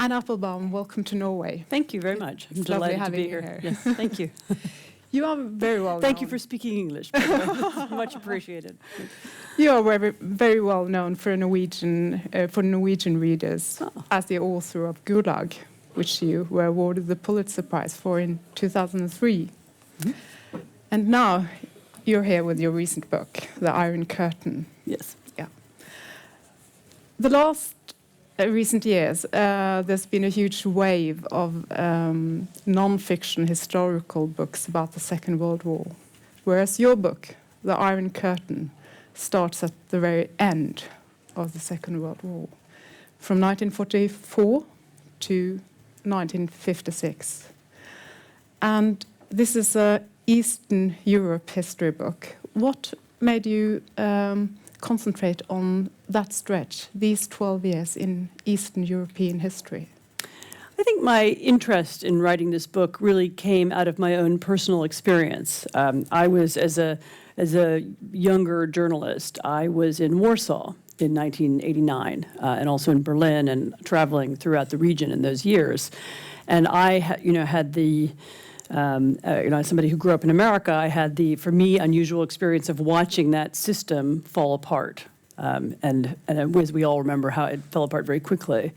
Anne Applebaum, welcome to Norway. Thank you very much. I'm It's lovely delighted to be having you here. here. Yes, thank you. You are very well Thank known. you for speaking English. By the way. It's much appreciated. You are very, very well known for Norwegian readers as the author of Gulag, which you were awarded the Pulitzer Prize for in 2003. Mm-hmm. And now you're here with your recent book, The Iron Curtain. Yes. Yeah. The last recent years, there's been a huge wave of non-fiction historical books about the Second World War, whereas your book, The Iron Curtain, starts at the very end of the Second World War, from 1944 to 1956. And this is a Eastern Europe history book. What made you concentrate on that stretch, these 12 years in Eastern European history? I think my interest in writing this book really came out of my own personal experience. I was, as a younger journalist, I was in Warsaw in 1989, and also in Berlin, and traveling throughout the region in those years. And I had the as somebody who grew up in America, I had the, for me, unusual experience of watching that system fall apart. And as we all remember how it fell apart very quickly.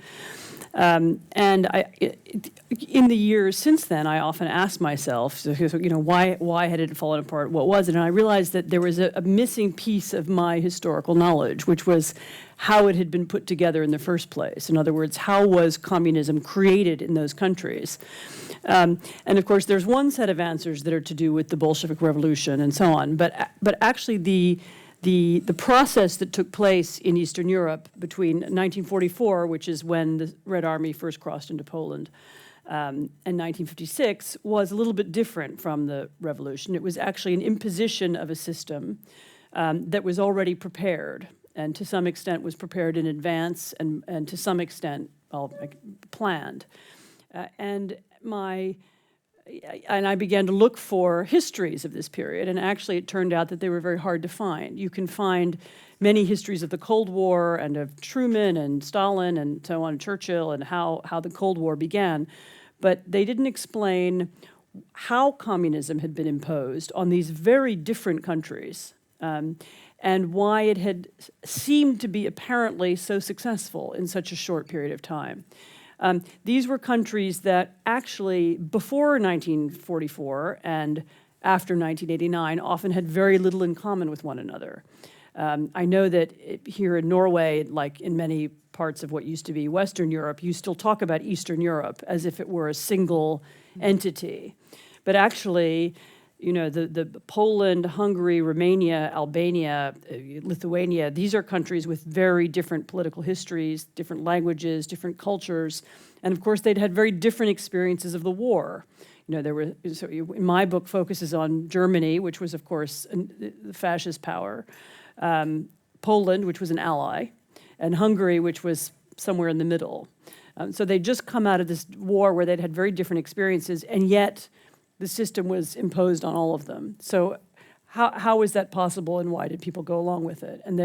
And in the years since then, I often asked myself, why had it fallen apart? What was it? And I realized that there was a missing piece of my historical knowledge, which was how it had been put together in the first place. In other words, how was communism created in those countries? And of course, there's one set of answers that are to do with the Bolshevik Revolution and so on. But actually, the process that took place in Eastern Europe between 1944, which is when the Red Army first crossed into Poland, and 1956 was a little bit different from the revolution. It was actually an imposition of a system that was already prepared, and to some extent was prepared in advance, and to some extent planned. And I began to look for histories of this period, and actually it turned out that they were very hard to find. You can find many histories of the Cold War and of Truman and Stalin and so on, Churchill, and how the Cold War began, but they didn't explain how communism had been imposed on these very different countries, and why it had seemed to be apparently so successful in such a short period of time. These were countries that actually, before 1944 and after 1989, often had very little in common with one another. I know that here in Norway, like in many parts of what used to be Western Europe, you still talk about Eastern Europe as if it were a single entity. But actually, the Poland, Hungary, Romania, Albania, Lithuania, these are countries with very different political histories, different languages, different cultures, and of course they'd had very different experiences of the war. In my book focuses on Germany, which was of course the fascist power, Poland, which was an ally, and Hungary, which was somewhere in the middle. So they'd just come out of this war where they'd had very different experiences, and yet the system was imposed on all of them. So how is that possible, and why did people go along with it? And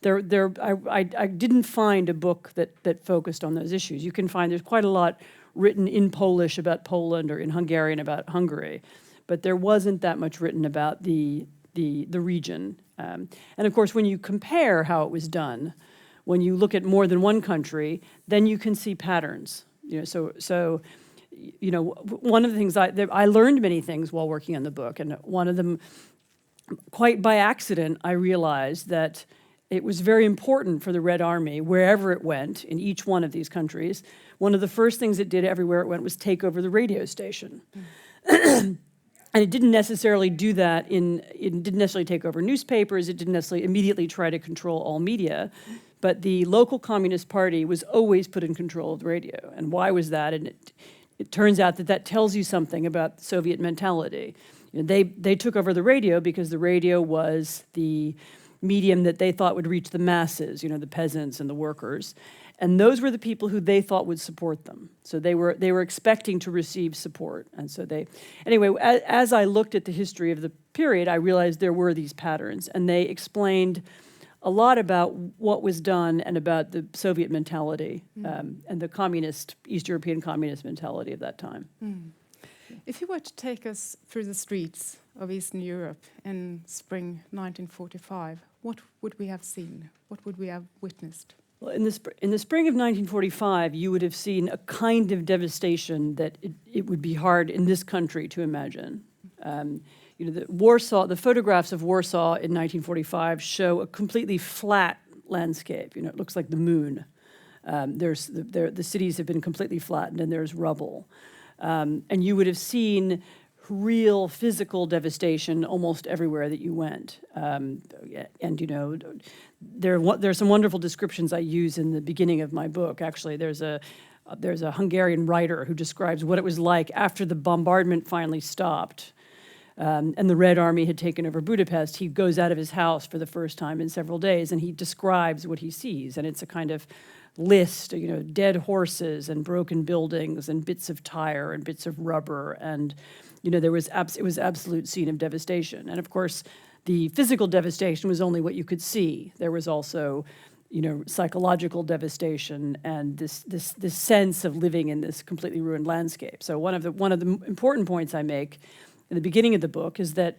I didn't find a book that focused on those issues. You can find there's quite a lot written in Polish about Poland or in Hungarian about Hungary, but there wasn't that much written about the region. And of course, when you compare how it was done, when you look at more than one country, then you can see patterns. One of the things I learned many things while working on the book, and one of them, quite by accident, I realized that it was very important for the Red Army, wherever it went, in each one of these countries, one of the first things it did everywhere it went was take over the radio station. And it didn't necessarily do that it didn't necessarily take over newspapers, it didn't necessarily immediately try to control all media, but the local Communist Party was always put in control of the radio. And why was that? And it turns out that tells you something about Soviet mentality. They took over the radio because the radio was the medium that they thought would reach the masses, the peasants and the workers. And those were the people who they thought would support them. So they were expecting to receive support. And so as I looked at the history of the period, I realized there were these patterns, and they explained a lot about what was done and about the Soviet mentality and the communist, East European communist mentality of that time. If you were to take us through the streets of Eastern Europe in spring 1945, what would we have seen? What would we have witnessed? Well, in the spring of 1945, you would have seen a kind of devastation that it would be hard in this country to imagine. The photographs of Warsaw in 1945 show a completely flat landscape. It looks like the moon. The cities have been completely flattened, and there's rubble. And you would have seen real physical devastation almost everywhere that you went. There's some wonderful descriptions I use in the beginning of my book. Actually, there's a Hungarian writer who describes what it was like after the bombardment finally stopped. And the Red Army had taken over Budapest. He goes out of his house for the first time in several days, and he describes what he sees. And it's a kind of list, dead horses and broken buildings and bits of tire and bits of rubber. And, it was absolute scene of devastation. And of course, the physical devastation was only what you could see. There was also, psychological devastation and this sense of living in this completely ruined landscape. So one of the important points I make in the beginning of the book is that,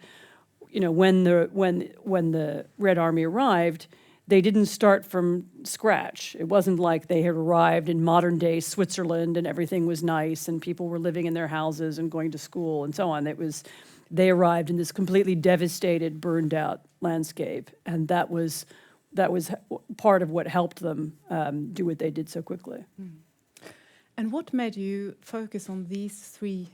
when the Red Army arrived, they didn't start from scratch. It wasn't like they had arrived in modern-day Switzerland and everything was nice and people were living in their houses and going to school and so on. They arrived in this completely devastated, burned-out landscape, and that was part of what helped them do what they did so quickly. And what made you focus on these three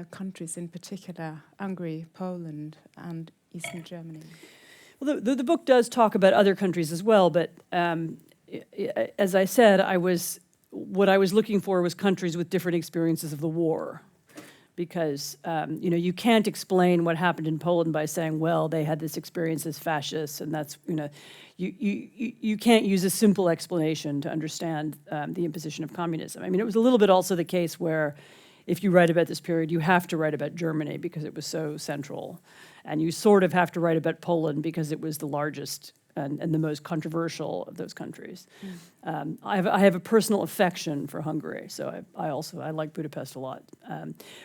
countries in particular, Hungary, Poland, and Eastern Germany? Well, the book does talk about other countries as well, but as I said, what I was looking for was countries with different experiences of the war, because you can't explain what happened in Poland by saying, well, they had this experience as fascists, and that's you can't use a simple explanation to understand the imposition of communism. I mean, it was a little bit also the case where, if you write about this period, you have to write about Germany because it was so central. And you sort of have to write about Poland because it was the largest and the most controversial of those countries. I have a personal affection for Hungary, so I like Budapest a lot.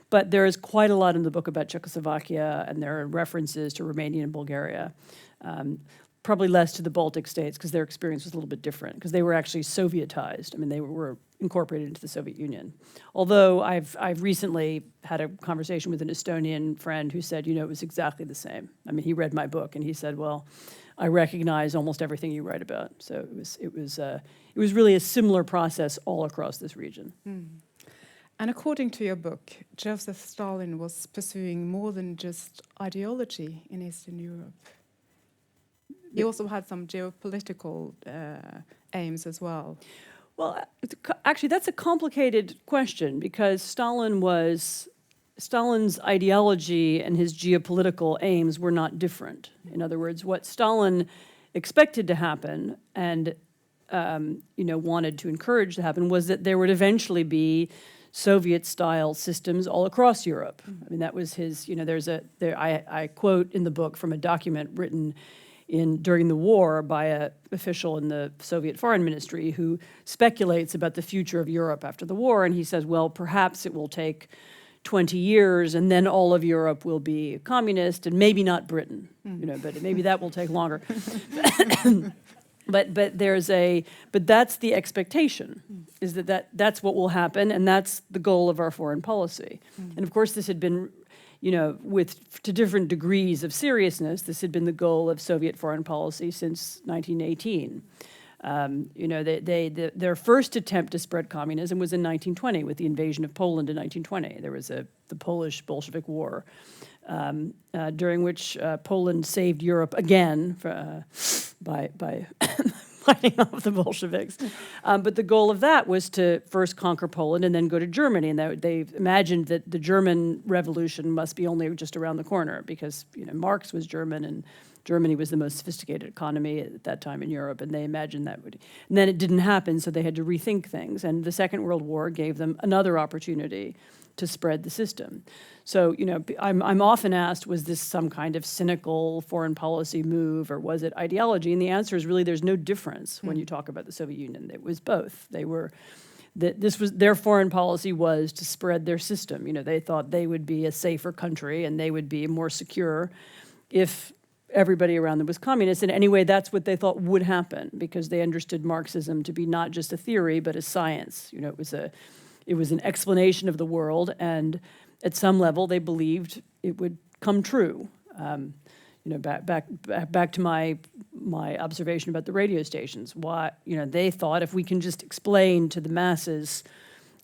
But there is quite a lot in the book about Czechoslovakia, and there are references to Romania and Bulgaria. Probably less to the Baltic states because their experience was a little bit different because they were actually Sovietized. I mean, they were incorporated into the Soviet Union. Although I've recently had a conversation with an Estonian friend who said, it was exactly the same. I mean, he read my book and he said, well, I recognize almost everything you write about. So it was really a similar process all across this region. And according to your book, Joseph Stalin was pursuing more than just ideology in Eastern Europe. He also had some geopolitical aims as well. Well, actually, that's a complicated question because Stalin's ideology and his geopolitical aims were not different. In other words, what Stalin expected to happen and wanted to encourage to happen was that there would eventually be Soviet-style systems all across Europe. I mean, that was his. I quote in the book from a document written during the war by an official in the Soviet foreign ministry who speculates about the future of Europe after the war, and he says, well, perhaps it will take 20 years and then all of Europe will be communist, and maybe not Britain, but maybe that will take longer. But that's the expectation, is that's what will happen, and that's the goal of our foreign policy. And of course, this had been to different degrees of seriousness, this had been the goal of Soviet foreign policy since 1918. Their first attempt to spread communism was in 1920 with the invasion of Poland in 1920. There was the Polish Bolshevik War, during which Poland saved Europe again by fighting off the Bolsheviks. But the goal of that was to first conquer Poland and then go to Germany. And they imagined that the German Revolution must be only just around the corner because Marx was German and Germany was the most sophisticated economy at that time in Europe, and they imagined that would. And then it didn't happen, so they had to rethink things. And the Second World War gave them another opportunity to spread the system. So, I'm often asked, was this some kind of cynical foreign policy move, or was it ideology? And the answer is really there's no difference when you talk about the Soviet Union. It was both. Their foreign policy was to spread their system. They thought they would be a safer country and they would be more secure if everybody around them was communist. And anyway, that's what they thought would happen, because they understood Marxism to be not just a theory, but a science. It was an explanation of the world, and at some level they believed it would come true. Back to my observation about the radio stations. They thought if we can just explain to the masses,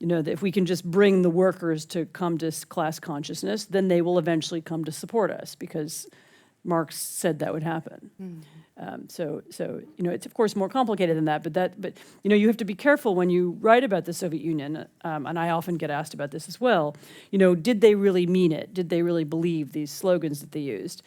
that if we can just bring the workers to come to class consciousness, then they will eventually come to support us, because Marx said that would happen. So it's of course more complicated than that. But you have to be careful when you write about the Soviet Union, and I often get asked about this as well. Did they really mean it? Did they really believe these slogans that they used?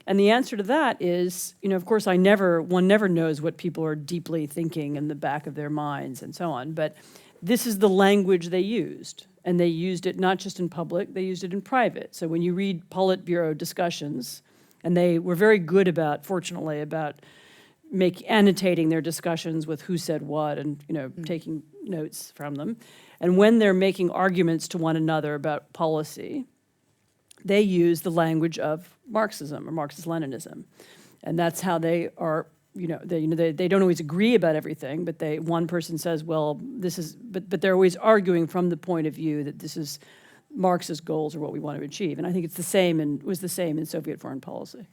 And the answer to that is, of course, one never knows what people are deeply thinking in the back of their minds and so on. But this is the language they used, and they used it not just in public; they used it in private. So when you read Politburo discussions. And they were very good fortunately, about annotating their discussions with who said what and, taking notes from them. And when they're making arguments to one another about policy, they use the language of Marxism or Marxist-Leninism. And that's how they are, they don't always agree about everything, but one person says, well, this is, but they're always arguing from the point of view that this is Marx's goals are what we want to achieve. And I think it's the same and was the same in Soviet foreign policy.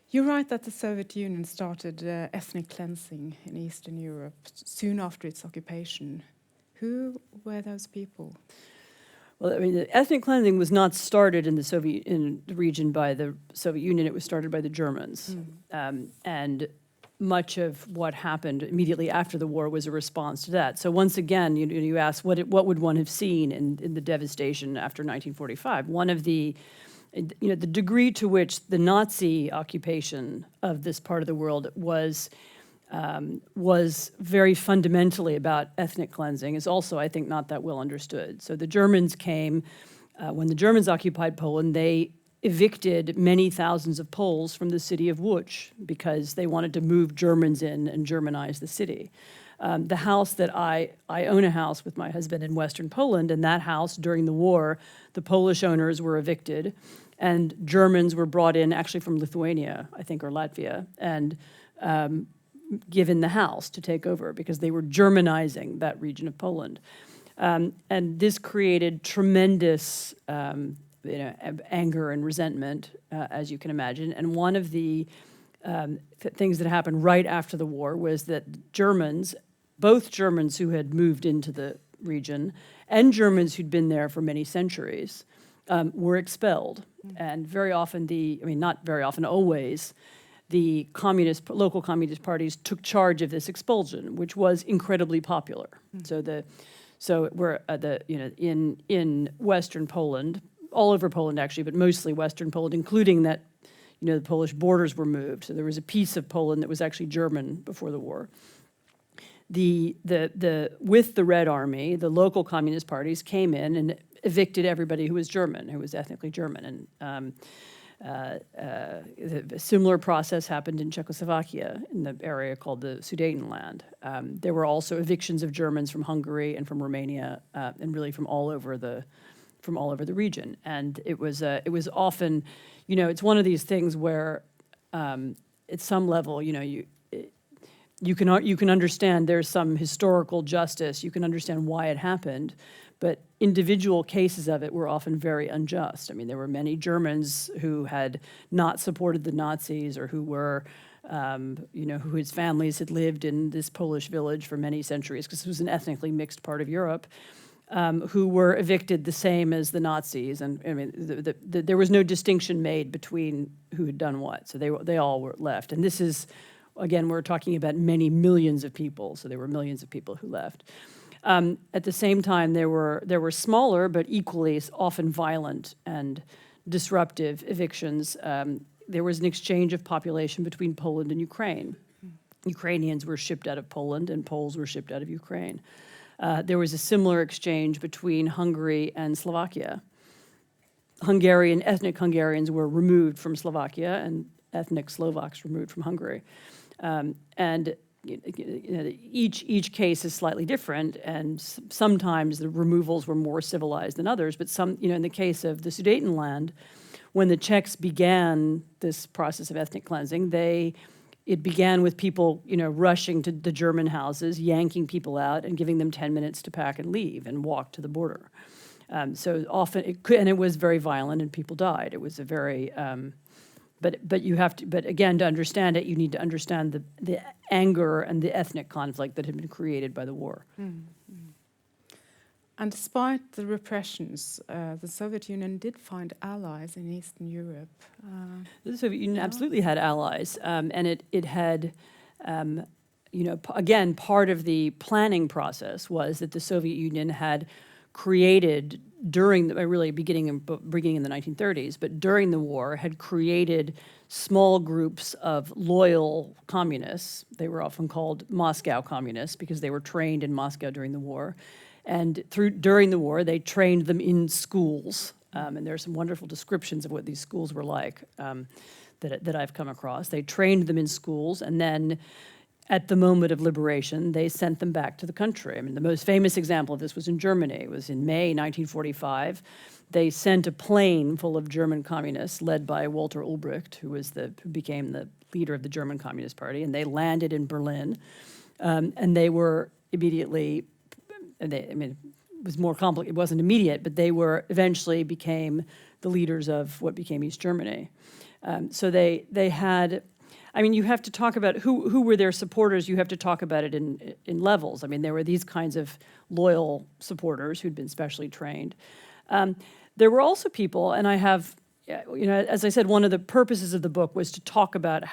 You write that the Soviet Union started ethnic cleansing in Eastern Europe soon after its occupation. Who were those people? Well, the ethnic cleansing was not started in the region by the Soviet Union. It was started by the Germans. And much of what happened immediately after the war was a response to that. So once again, you ask what would one have seen in the devastation after 1945? One of the degree to which the Nazi occupation of this part of the world was very fundamentally about ethnic cleansing is also, I think, not that well understood. So the Germans came, when the Germans occupied Poland, they evicted many thousands of Poles from the city of Łódź because they wanted to move Germans in and Germanize the city. The house that I own a house with my husband in Western Poland, and that house during the war, the Polish owners were evicted and Germans were brought in actually from Lithuania, I think, or Latvia, and given the house to take over because they were Germanizing that region of Poland. And this created tremendous anger and resentment, as you can imagine. And one of the things that happened right after the war was that both Germans who had moved into the region and Germans who'd been there for many centuries were expelled. And very often not very often, always, the local communist parties took charge of this expulsion, which was incredibly popular. So we're in Western Poland, all over Poland actually, but mostly Western Poland, including that the Polish borders were moved. So there was a piece of Poland that was actually German before the war. With the Red Army, the local communist parties came in and evicted everybody who was German, who was ethnically German. And a similar process happened in Czechoslovakia, in the area called the Sudetenland. There were also evictions of Germans from Hungary and from Romania, and really from all over the region. And it was often, it's one of these things where, at some level, you can understand there's some historical justice. You can understand why it happened, but individual cases of it were often very unjust. I mean, there were many Germans who had not supported the Nazis or who were, whose families had lived in this Polish village for many centuries, because this was an ethnically mixed part of Europe, who were evicted the same as the Nazis. And I mean, there was no distinction made between who had done what. So they all were left. And this is, again, we're talking about many millions of people. So there were millions of people who left. At the same time, there were smaller but equally often violent and disruptive evictions there was an exchange of population between Poland and Ukraine. Ukrainians were shipped out of Poland and Poles were shipped out of Ukraine. There was a similar exchange between Hungary and Slovakia. Ethnic Hungarians were removed from Slovakia and ethnic Slovaks removed from Hungary. And each case is slightly different, and sometimes the removals were more civilized than others, but in the case of the Sudetenland, when the Czechs began this process of ethnic cleansing, it began with people, rushing to the German houses, yanking people out and giving them 10 minutes to pack and leave and walk to the border. So often it was very violent and people died. It was a very, but again, to understand it, you need to understand the anger and the ethnic conflict that had been created by the war. And despite the repressions, the Soviet Union did find allies in Eastern Europe. The Soviet Union absolutely had allies, and it had, again, part of the planning process was that the Soviet Union had created beginning in the 1930s, but during the war had created small groups of loyal communists. They were often called Moscow communists because they were trained in Moscow during the war. And during the war, they trained them in schools. And there are some wonderful descriptions of what these schools were like that I've come across. They trained them in schools, and then at the moment of liberation, they sent them back to the country. I mean, the most famous example of this was in Germany. It was in May 1945. They sent a plane full of German communists led by Walter Ulbricht, who became the leader of the German Communist Party, and they landed in Berlin. And they were immediately, it was more complicated. It wasn't immediate, but they eventually became the leaders of what became East Germany. So they had. You have to talk about who were their supporters. You have to talk about it in levels. There were these kinds of loyal supporters who'd been specially trained. There were also people, and I have, as I said, one of the purposes of the book was to talk about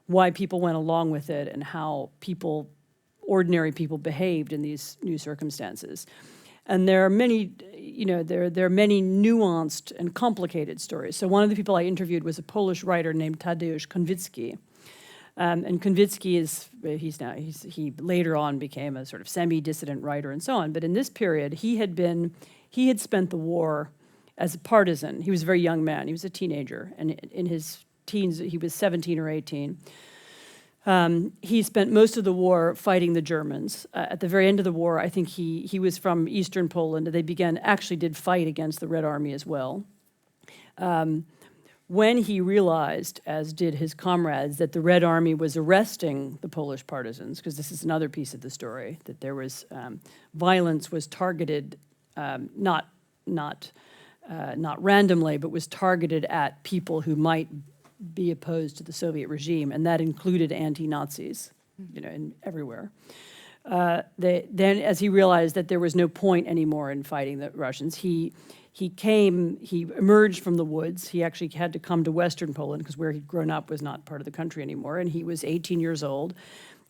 why people went along with it and how ordinary people behaved in these new circumstances. And there are many, there are many nuanced and complicated stories. So one of the people I interviewed was a Polish writer named Tadeusz Konwicki. And Konwicki he later on became a sort of semi-dissident writer and so on. But in this period, he had spent the war as a partisan. He was a very young man. He was a teenager. And in his teens, he was 17 or 18. He spent most of the war fighting the Germans. At the very end of the war, I think he was from eastern Poland. They did fight against the Red Army as well. When he realized, as did his comrades, that the Red Army was arresting the Polish partisans, because this is another piece of the story, that there was violence was targeted not randomly, but was targeted at people who might be opposed to the Soviet regime, and that included anti-Nazis, everywhere. Then, as he realized that there was no point anymore in fighting the Russians, he emerged from the woods. He actually had to come to Western Poland because where he'd grown up was not part of the country anymore, and he was 18 years old,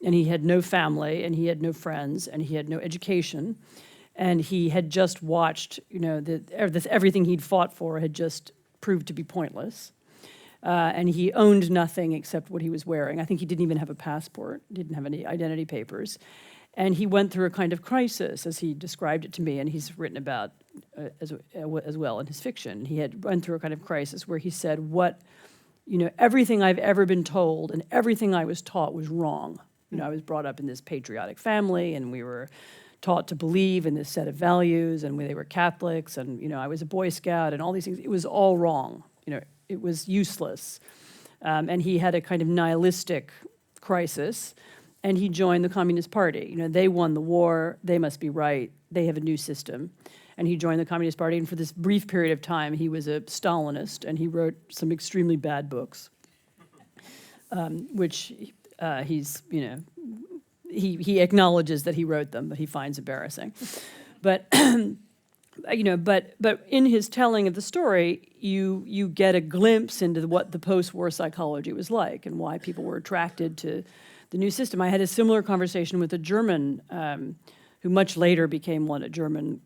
and he had no family, and he had no friends, and he had no education, and he had just watched, everything he'd fought for had just proved to be pointless. And he owned nothing except what he was wearing. I think he didn't even have a passport, didn't have any identity papers. And he went through a kind of crisis, as he described it to me, and he's written about as well in his fiction. He had went through a kind of crisis where he said, everything I've ever been told and everything I was taught was wrong. I was brought up in this patriotic family, and we were taught to believe in this set of values, and they were Catholics, and I was a Boy Scout, and all these things. It was all wrong. It was useless. And he had a kind of nihilistic crisis, and he joined the Communist Party. They won the war, they must be right, they have a new system. And he joined the Communist Party, and for this brief period of time, he was a Stalinist, and he wrote some extremely bad books, which he acknowledges that he wrote them, but he finds embarrassing. But but in his telling of the story, you get a glimpse into what the post-war psychology was like and why people were attracted to the new system. I had a similar conversation with a German who much later became a German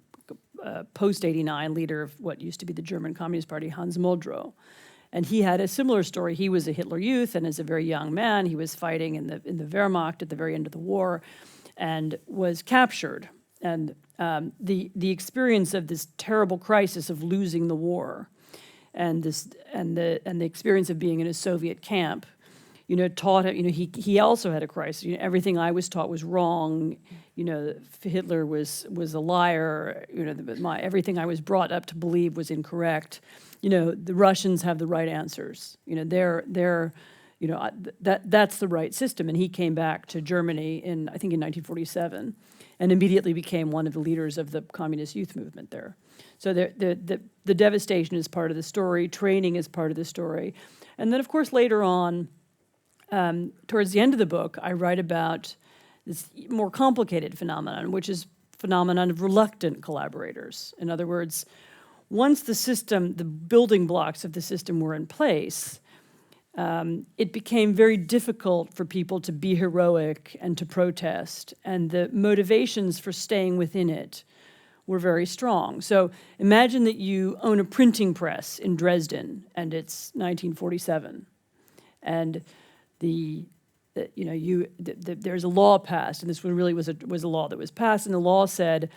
post-'89 leader of what used to be the German Communist Party, Hans Muldrow. And he had a similar story. He was a Hitler Youth, and as a very young man, he was fighting in the Wehrmacht at the very end of the war, and was captured. And the experience of this terrible crisis of losing the war, and the experience of being in a Soviet camp, taught him. He also had a crisis. Everything I was taught was wrong. Hitler was a liar. Everything I was brought up to believe was incorrect. The Russians have the right answers. That's the right system. And he came back to Germany in 1947, and immediately became one of the leaders of the communist youth movement there. So the devastation is part of the story. Training is part of the story. And then, of course, later on, towards the end of the book, I write about this more complicated phenomenon, which is phenomenon of reluctant collaborators. In other words, once the building blocks of the system were in place, it became very difficult for people to be heroic and to protest, and the motivations for staying within it were very strong. So imagine that you own a printing press in Dresden, and it's 1947, and there's a law passed, and this really was a law that was passed, and the law said,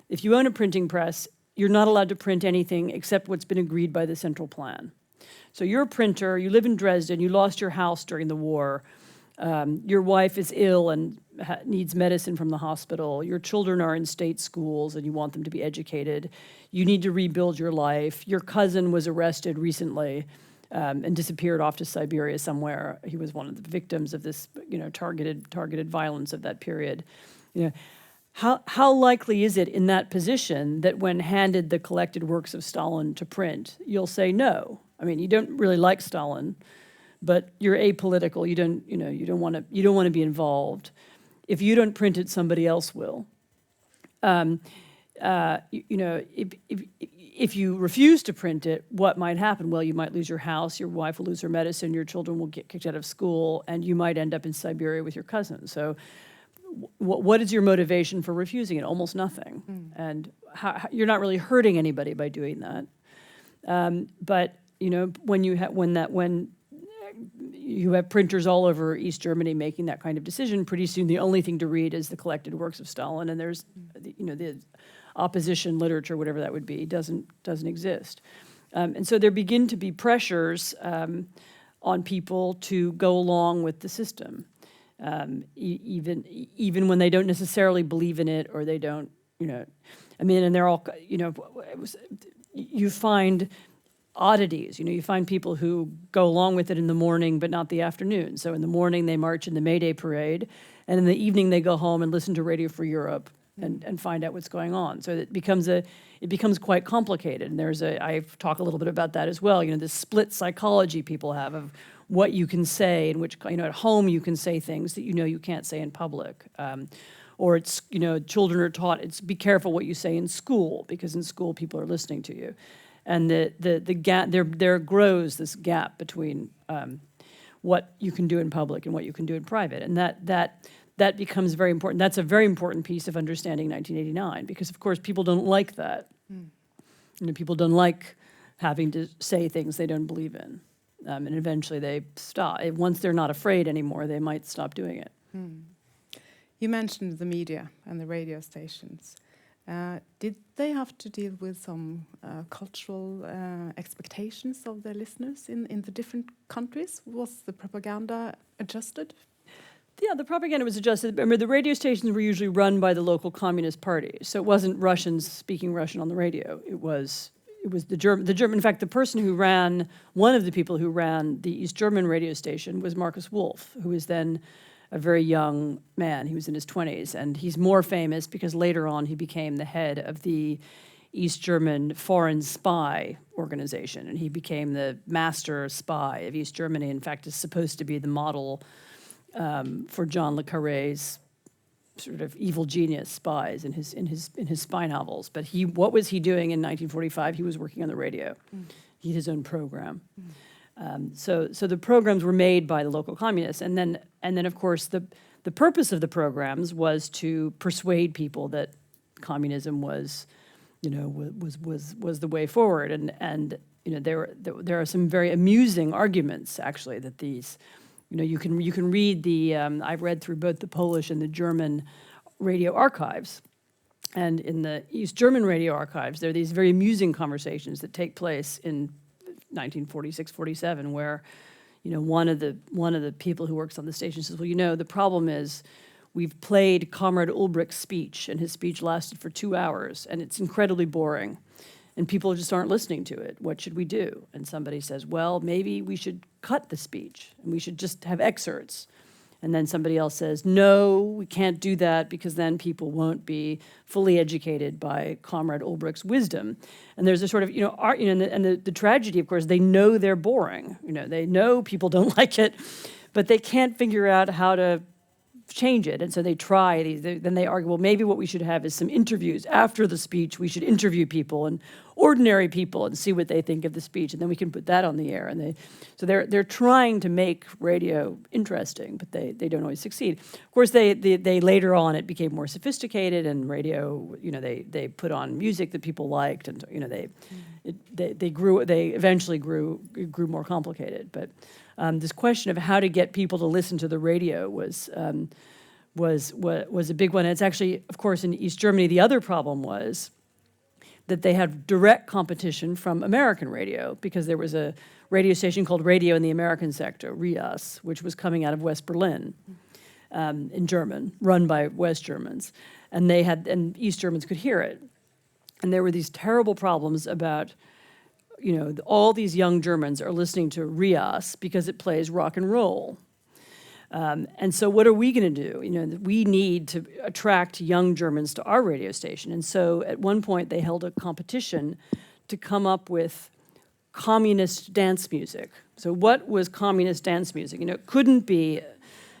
if you own a printing press, you're not allowed to print anything except what's been agreed by the central plan. So you're a printer, you live in Dresden, you lost your house during the war, your wife is ill and needs medicine from the hospital, your children are in state schools and you want them to be educated, you need to rebuild your life, your cousin was arrested recently and disappeared off to Siberia somewhere. He was one of the victims of this, targeted violence of that period. How likely is it in that position that when handed the collected works of Stalin to print, you'll say no? I mean, you don't really like Stalin, but you're apolitical. You don't want to be involved. If you don't print it, somebody else will. If you refuse to print it, what might happen? Well, you might lose your house, your wife will lose her medicine, your children will get kicked out of school, and you might end up in Siberia with your cousin. So what is your motivation for refusing it? Almost nothing. And you're not really hurting anybody by doing that. But when you have printers all over East Germany making that kind of decision, pretty soon the only thing to read is the collected works of Stalin, and there's the opposition literature, whatever that would be, doesn't exist. And so there begin to be pressures on people to go along with the system. Even when they don't necessarily believe in it, or they don't, and they're all, you find oddities, you find people who go along with it in the morning, but not the afternoon. So in the morning they march in the May Day parade, and in the evening they go home and listen to Radio Free Europe and find out what's going on. So it becomes quite complicated. And I talk a little bit about that as well. This split psychology people have of what you can say, and which, at home you can say things that you can't say in public. Or it's, children are taught, it's be careful what you say in school, because in school people are listening to you. And the gap, there grows this gap between what you can do in public and what you can do in private. And that becomes very important. That's a very important piece of understanding 1989, because of course people don't like that. People don't like having to say things they don't believe in. And eventually they stop. Once they're not afraid anymore, they might stop doing it. You mentioned the media and the radio stations. Did they have to deal with some cultural expectations of their listeners in the different countries? Was the propaganda adjusted? Yeah, the propaganda was adjusted. Remember, the radio stations were usually run by the local Communist Party, so it wasn't Russians speaking Russian on the radio. It was the German. In fact, one of the people who ran the East German radio station was Markus Wolf, who was then a very young man. He was in his 20s, and he's more famous because later on he became the head of the East German Foreign Spy Organization, and he became the master spy of East Germany. In fact, is supposed to be the model for John le Carré's sort of evil genius spies in his spy novels. But what was he doing in 1945? He was working on the radio. He had his own program. So the programs were made by the local communists, and then of course the purpose of the programs was to persuade people that communism was the way forward, and there are some very amusing arguments, actually, that these, you can read I've read through both the Polish and the German radio archives. And in the East German radio archives, there are these very amusing conversations that take place in 1946, 47, where, one of the people who works on the station says, well, the problem is we've played Comrade Ulbricht's speech, and his speech lasted for 2 hours, and it's incredibly boring, and people just aren't listening to it. What should we do? And somebody says, well, maybe we should cut the speech, and we should just have excerpts. And then somebody else says, no, we can't do that because then people won't be fully educated by Comrade Ulbricht's wisdom. And there's a sort of, the tragedy, of course, they know they're boring. They know people don't like it, but they can't figure out how to change it. And so they try these, then they argue, well, maybe what we should have is some interviews. After the speech, we should interview people and ordinary people and see what they think of the speech, and then we can put that on the air. And they're trying to make radio interesting, but they don't always succeed. Of course, they later on it became more sophisticated, and radio, they put on music that people liked, and they eventually grew more complicated. But this question of how to get people to listen to the radio was a big one. And it's actually, of course, in East Germany, the other problem was that they had direct competition from American radio, because there was a radio station called Radio in the American Sector, RIAS, which was coming out of West Berlin in German, run by West Germans. And East Germans could hear it. And there were these terrible problems about, all these young Germans are listening to RIAS because it plays rock and roll. And so what are we going to do? We need to attract young Germans to our radio station. And so at one point they held a competition to come up with communist dance music. So what was communist dance music? It couldn't be,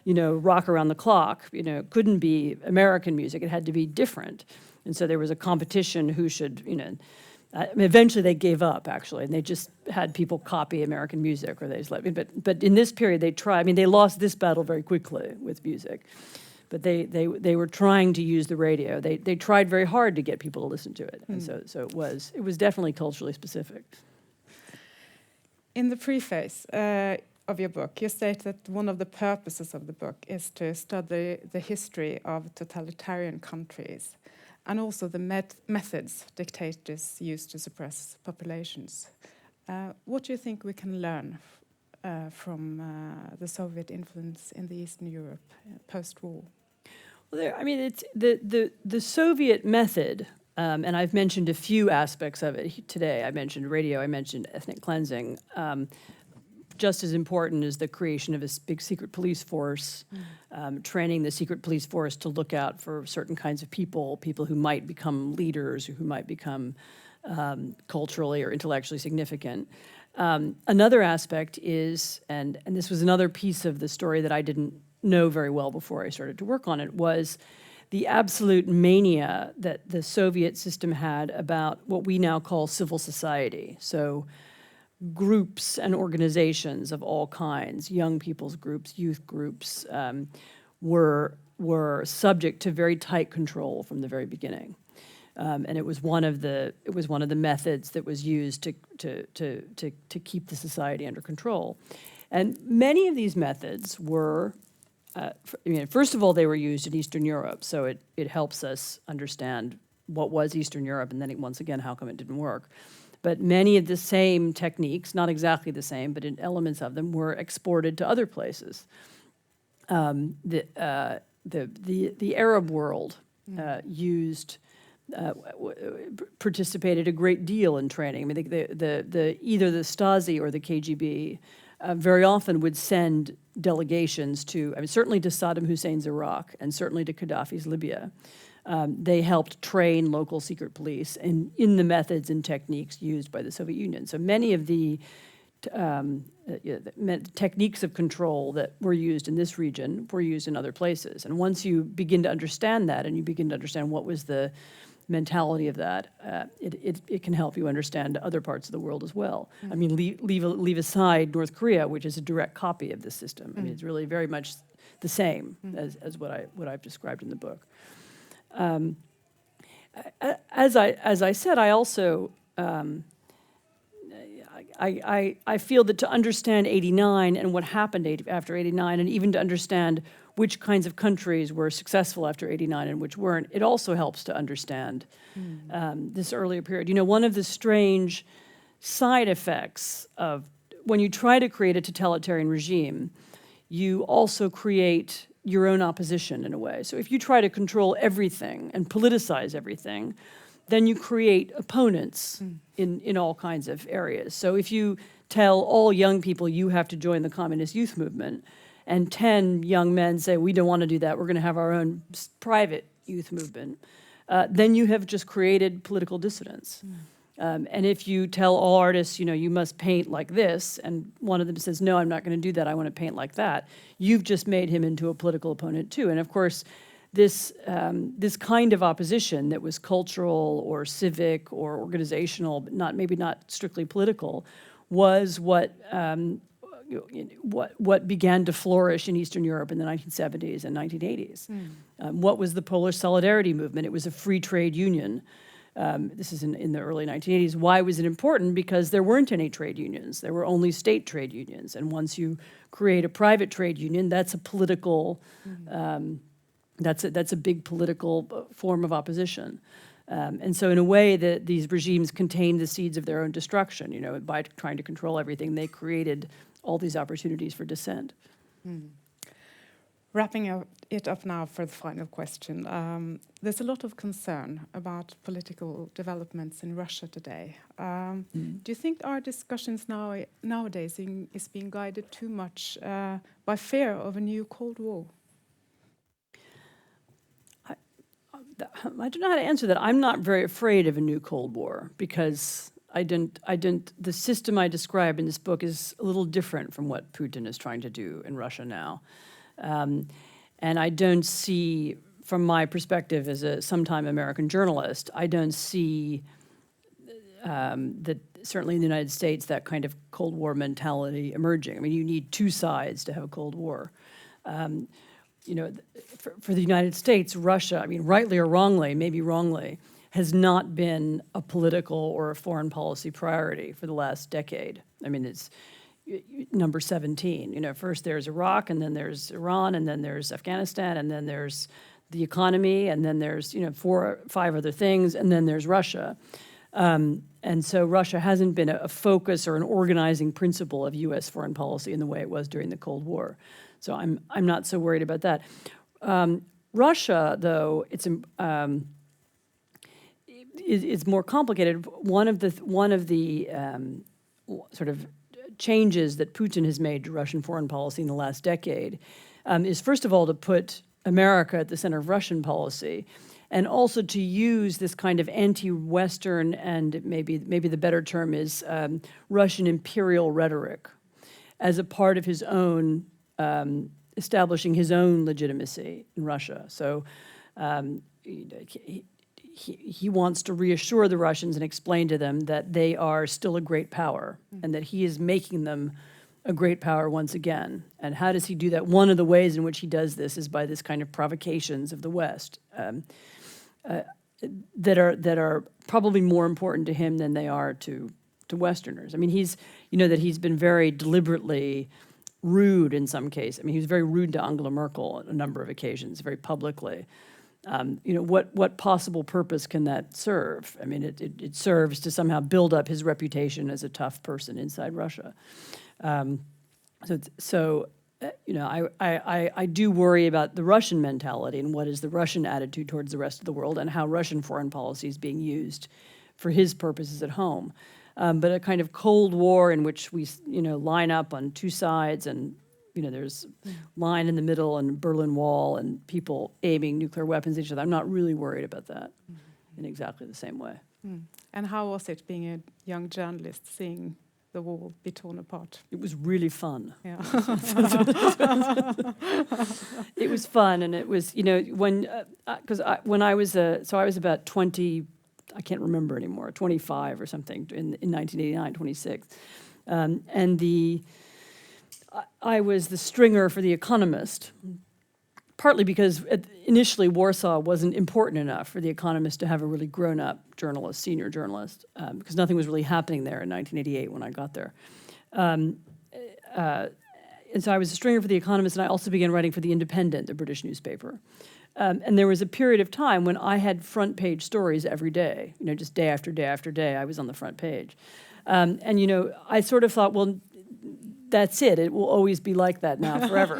rock around the clock. It couldn't be American music. It had to be different. And so there was a competition who should, eventually they gave up, actually, and they just had people copy American music, or they just but in this period they tried. They lost this battle very quickly with music, but they were trying to use the radio. They tried very hard to get people to listen to it, and so it was definitely culturally specific. In the preface of your book, you state that one of the purposes of the book is to study the history of totalitarian countries, and also the methods dictators use to suppress populations. What do you think we can learn from the Soviet influence in the Eastern Europe post-war? Well, it's the Soviet method, and I've mentioned a few aspects of it today. I mentioned radio, I mentioned ethnic cleansing. Just as important is the creation of a big secret police force, training the secret police force to look out for certain kinds of people who might become leaders, who might become culturally or intellectually significant. Another aspect is, and this was another piece of the story that I didn't know very well before I started to work on it, was the absolute mania that the Soviet system had about what we now call civil society. So groups and organizations of all kinds, young people's groups, youth groups, were subject to very tight control from the very beginning, and it was one of the methods that was used to keep the society under control. And many of these methods were, first of all, they were used in Eastern Europe, so it helps us understand what was Eastern Europe, and then once again, how come it didn't work. But many of the same techniques, not exactly the same, but in elements of them, were exported to other places. The Arab world participated a great deal in training. Either the Stasi or the KGB very often would send delegations to, certainly to Saddam Hussein's Iraq and certainly to Gaddafi's Libya. They helped train local secret police in the methods and techniques used by the Soviet Union. So many of the techniques of control that were used in this region were used in other places. And once you begin to understand that, and you begin to understand what was the mentality of that, it can help you understand other parts of the world as well. Leave aside North Korea, which is a direct copy of this system. It's really very much the same as what I've described in the book. As I said, I also I feel that to understand 89 and what happened after 89, and even to understand which kinds of countries were successful after 89 and which weren't, it also helps to understand this earlier period. You know, one of the strange side effects of when you try to create a totalitarian regime, you also create your own opposition in a way. So if you try to control everything and politicize everything, then you create opponents in all kinds of areas. So if you tell all young people you have to join the communist youth movement, and 10 young men say, we don't want to do that, we're going to have our own private youth movement, then you have just created political dissidence. And if you tell all artists, you know, you must paint like this, and one of them says, no, I'm not going to do that, I want to paint like that, you've just made him into a political opponent too. And of course, this kind of opposition that was cultural or civic or organizational, but maybe not strictly political, was what began to flourish in Eastern Europe in the 1970s and 1980s. What was the Polish Solidarity movement? It was a free trade union. This is in the early 1980s. Why was it important? Because there weren't any trade unions. There were only state trade unions. And once you create a private trade union, that's a political, that's a big political form of opposition. And so in a way that these regimes contained the seeds of their own destruction. You know, by trying to control everything, they created all these opportunities for dissent. Wrapping it up now for the final question. There's a lot of concern about political developments in Russia today. Do you think our discussions nowadays is being guided too much by fear of a new Cold War? I don't know how to answer that. I'm not very afraid of a new Cold War because the system I describe in this book is a little different from what Putin is trying to do in Russia now. And I don't see, from my perspective as a sometime American journalist, I don't see that certainly in the United States, that kind of Cold War mentality emerging. I mean, you need two sides to have a Cold War. You know, for the United States, Russia, I mean, rightly or wrongly, maybe wrongly, has not been a political or a foreign policy priority for the last decade. I mean, it's number 17. You know, first there's Iraq, and then there's Iran, and then there's Afghanistan, and then there's the economy, and then there's, you know, 4 or 5 other things, and then there's Russia. And so Russia hasn't been a focus or an organizing principle of U.S. foreign policy in the way it was during the Cold War. So I'm not so worried about that. Russia, though, it's more complicated. One of the sort of changes that Putin has made to Russian foreign policy in the last decade is, first of all, to put America at the center of Russian policy, and also to use this kind of anti-Western and maybe the better term is Russian imperial rhetoric as a part of his own establishing his own legitimacy in Russia. So he wants to reassure the Russians and explain to them that they are still a great power and that he is making them a great power once again. And how does he do that? One of the ways in which he does this is by this kind of provocations of the West that are probably more important to him than they are to Westerners. I mean, he's been very deliberately rude in some cases. I mean, he was very rude to Angela Merkel on a number of occasions, very publicly. You know, what possible purpose can that serve? I mean, it serves to somehow build up his reputation as a tough person inside Russia. You know, I do worry about the Russian mentality and what is the Russian attitude towards the rest of the world and how Russian foreign policy is being used for his purposes at home. But a kind of Cold War in which we, you know, line up on two sides and, you know, there's line in the middle and Berlin Wall and people aiming nuclear weapons at each other. I'm not really worried about that in exactly the same way. And how was it being a young journalist seeing the wall be torn apart? It was really fun. Yeah. It was fun, and it was, you know, when I was about 20, I can't remember anymore, 25 or something in 1989, 26, and I was the stringer for The Economist, partly because initially Warsaw wasn't important enough for The Economist to have a really grown-up journalist, senior journalist, because nothing was really happening there in 1988 when I got there. And so I was a stringer for The Economist, and I also began writing for The Independent, the British newspaper. And there was a period of time when I had front page stories every day, just day after day after day, I was on the front page. And, I sort of thought, well, that's it. It will always be like that now forever.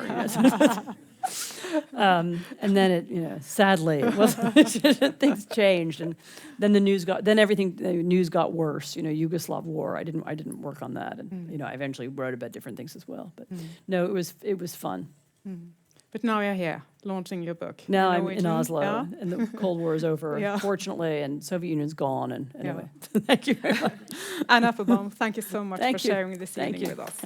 And then it, sadly, things changed, and then the news got worse. Yugoslav war. I didn't work on that, and I eventually wrote about different things as well. But no, it was fun. But now you're here, launching your book. Now I'm in Oslo, and the Cold War is over, fortunately, and Soviet Union's gone. And anyway, thank you very much. Anne Applebaum, thank you so much for sharing this evening with us.